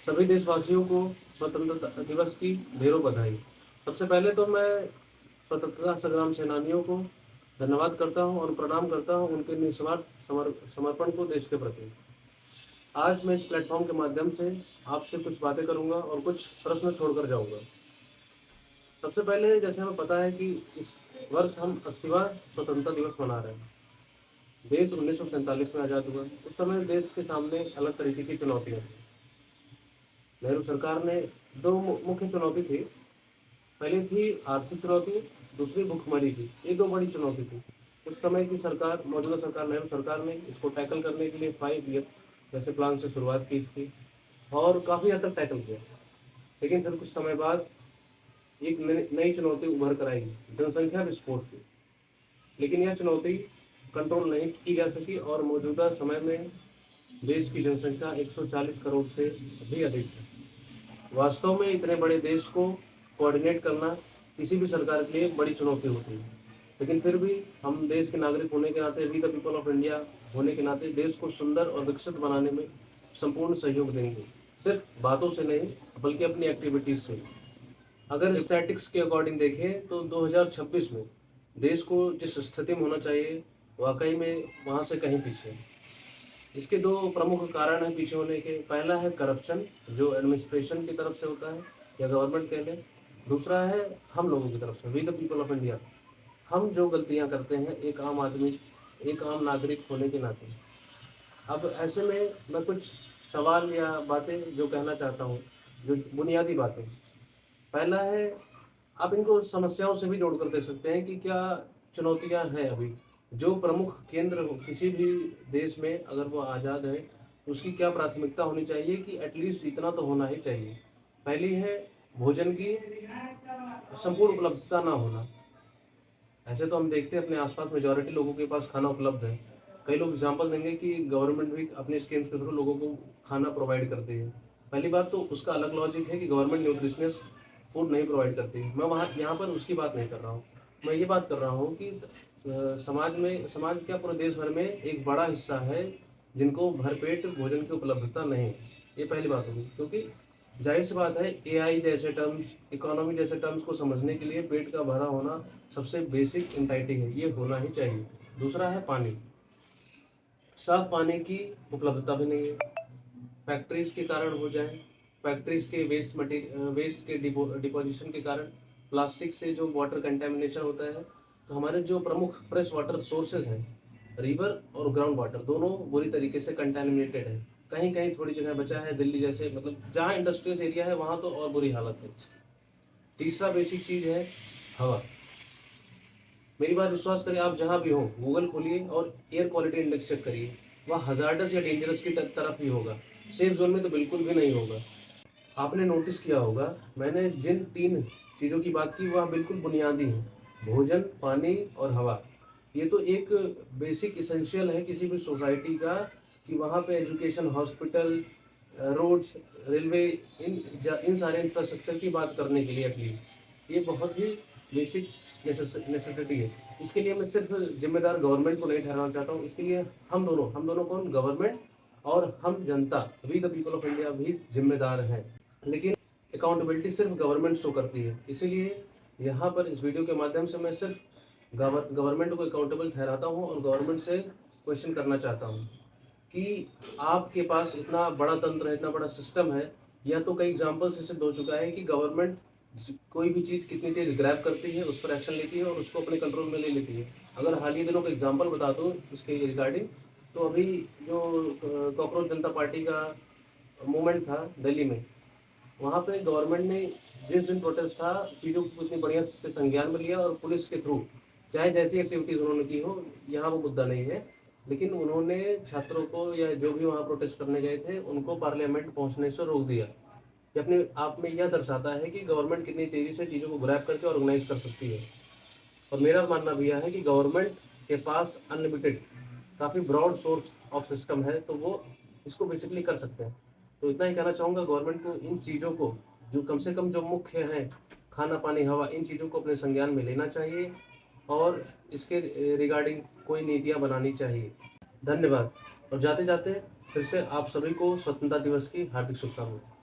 सभी देशवासियों को स्वतंत्रता दिवस की ढेरों बधाई। सबसे पहले तो मैं स्वतंत्रता संग्राम सेनानियों को धन्यवाद करता हूं और प्रणाम करता हूं उनके निस्वार्थ समर्पण को देश के प्रति। आज मैं इस प्लेटफॉर्म के माध्यम से आपसे कुछ बातें करूंगा और कुछ प्रश्न छोड़कर जाऊंगा। सबसे पहले जैसे हमें पता है कि इस वर्ष हम 80वां स्वतंत्रता दिवस मना रहे हैं। देश 1947 में आज़ाद हुआ। उस समय देश के सामने अलग तरीके की चुनौतियां थी। नेहरू सरकार ने दो मुख्य चुनौती थी। पहली थी आर्थिक चुनौती, दूसरी भुखमरी थी। ये दो बड़ी चुनौती थी। उस समय की सरकार, मौजूदा सरकार, नेहरू सरकार ने इसको टैकल करने के लिए 5 ईयर जैसे प्लान से शुरुआत की थी और काफ़ी हद तक टैकल किया। लेकिन फिर कुछ समय बाद एक नई चुनौती उभर कर आई, जनसंख्या विस्फोट की। लेकिन यह चुनौती कंट्रोल नहीं की जा सकी और मौजूदा समय में देश की जनसंख्या 140 करोड़ से भी अधिक है। वास्तव में इतने बड़े देश को कोऑर्डिनेट करना किसी भी सरकार के लिए बड़ी चुनौती होती है। लेकिन फिर भी हम देश के नागरिक होने के नाते, we the people of India होने के नाते देश को सुंदर और विकसित बनाने में संपूर्ण सहयोग देंगे, सिर्फ बातों से नहीं बल्कि अपनी एक्टिविटीज से। अगर स्टैटिक्स के अकॉर्डिंग देखें तो 2026 में देश को जिस स्थिति में होना चाहिए वाकई में वहाँ से कहीं पीछे। इसके दो प्रमुख कारण हैं पीछे होने के। पहला है करप्शन, जो एडमिनिस्ट्रेशन की तरफ से होता है या गवर्नमेंट कह लें। दूसरा है हम लोगों की तरफ से, we the people of India. हम जो गलतियां करते हैं एक आम आदमी, एक आम नागरिक होने के नाते। अब ऐसे में मैं कुछ सवाल या बातें जो कहना चाहता हूँ, जो बुनियादी बातें। पहला है, आप इनको समस्याओं से भी जोड़कर देख सकते हैं कि क्या चुनौतियां हैं अभी। जो प्रमुख केंद्र हो किसी भी देश में, अगर वो आज़ाद है तो उसकी क्या प्राथमिकता होनी चाहिए कि एटलीस्ट इतना तो होना ही चाहिए। पहली है भोजन की संपूर्ण उपलब्धता ना होना। ऐसे तो हम देखते हैं अपने आसपास मेजॉरिटी लोगों के पास खाना उपलब्ध है। कई लोग एग्जांपल देंगे कि गवर्नमेंट भी अपने स्कीम्स के थ्रू लोगों को खाना प्रोवाइड करती है। पहली बात तो उसका अलग लॉजिक है कि गवर्नमेंट न्यूट्रिशनियस फूड नहीं प्रोवाइड करती है। मैं वहाँ यहाँ पर उसकी बात नहीं कर रहा हूँ। मैं ये बात कर रहा हूँ कि समाज क्या पूरे देश भर में एक बड़ा हिस्सा है जिनको भरपेट भोजन की उपलब्धता नहीं है। ये पहली बात होगी, क्योंकि जाहिर सी बात है एआई जैसे टर्म्स, इकोनॉमी जैसे टर्म्स को समझने के लिए पेट का भरा होना सबसे बेसिक एंटाइटी है, ये होना ही चाहिए। दूसरा है पानी। साफ पानी की उपलब्धता भी नहीं है। फैक्ट्रीज के कारण हो जाए, फैक्ट्रीज के वेस्ट के डिपोजिशन के कारण, प्लास्टिक से जो वाटर कंटेमिनेशन होता है, तो हमारे जो प्रमुख फ्रेश वाटर सोर्सेज हैं, रिवर और ग्राउंड वाटर, दोनों बुरी तरीके से कंटेमिनेटेड है। कहीं कहीं थोड़ी जगह बचा है, दिल्ली जैसे, मतलब जहाँ इंडस्ट्रियल एरिया है वहाँ तो और बुरी हालत है। तीसरा बेसिक चीज है हवा। मेरी बात विश्वास करिए, आप जहाँ भी हो गूगल खोलिए और एयर क्वालिटी इंडेक्स चेक करिए, वह हजार्डस या डेंजरस की तरफ ही होगा। सेफ जोन में तो बिल्कुल भी नहीं होगा। आपने नोटिस किया होगा, मैंने जिन 3 चीज़ों की बात की वह बिल्कुल बुनियादी है। भोजन, पानी और हवा। ये तो एक बेसिक इसेंशियल है किसी भी सोसाइटी का, कि वहाँ पे एजुकेशन, हॉस्पिटल, रोड्स, रेलवे, इन सारे इंफ्रास्ट्रक्चर की बात करने के लिए एटलीस्ट ये बहुत ही बेसिक नेसेसिटी है। इसके लिए मैं सिर्फ जिम्मेदार गवर्नमेंट को नहीं ठहराना चाहता हूँ। इसके लिए हम दोनों कौन, गवर्नमेंट और हम जनता, we the people of India भी जिम्मेदार हैं। लेकिन अकाउंटेबिलिटी सिर्फ गवर्नमेंट शो करती है। इसीलिए यहाँ पर इस वीडियो के माध्यम से मैं सिर्फ गवर्नमेंट को अकाउंटेबल ठहराता हूँ और गवर्नमेंट से क्वेश्चन करना चाहता हूँ कि आपके पास इतना बड़ा तंत्र है, इतना बड़ा सिस्टम है। या तो कई एग्जाम्पल से सिद्ध हो चुका है कि गवर्नमेंट कोई भी चीज़ कितनी तेज ग्रैब करती है, उस पर एक्शन लेती है और उसको अपने कंट्रोल में ले लेती है। अगर हाल ही दिनों का एग्जाम्पल बता दूँ इसके रिगार्डिंग, तो अभी जो कॉकरोच जनता पार्टी का मूवमेंट था दिल्ली में, वहाँ पे गवर्नमेंट ने जिस दिन प्रोटेस्ट था चीज़ों को इतनी बढ़िया से संज्ञान में लिया और पुलिस के थ्रू, चाहे जैसी एक्टिविटीज़ उन्होंने की हो, यहाँ वो मुद्दा नहीं है, लेकिन उन्होंने छात्रों को या जो भी वहाँ प्रोटेस्ट करने गए थे उनको पार्लियामेंट पहुँचने से रोक दिया। ये अपने आप में यह दर्शाता है कि गवर्नमेंट कितनी तेज़ी से चीज़ों को ग्रैब करके ऑर्गेनाइज कर सकती है। और मेरा मानना भी यह है कि गवर्नमेंट के पास अनलिमिटेड, काफ़ी ब्रॉड सोर्स ऑफ सिस्टम है, तो वो इसको बेसिकली कर सकते हैं। तो इतना ही कहना चाहूँगा गवर्नमेंट को, इन चीज़ों को जो कम से कम जो मुख्य हैं, खाना, पानी, हवा, इन चीज़ों को अपने संज्ञान में लेना चाहिए और इसके रिगार्डिंग कोई नीतियाँ बनानी चाहिए। धन्यवाद। और जाते जाते फिर से आप सभी को स्वतंत्रता दिवस की हार्दिक शुभकामनाएं।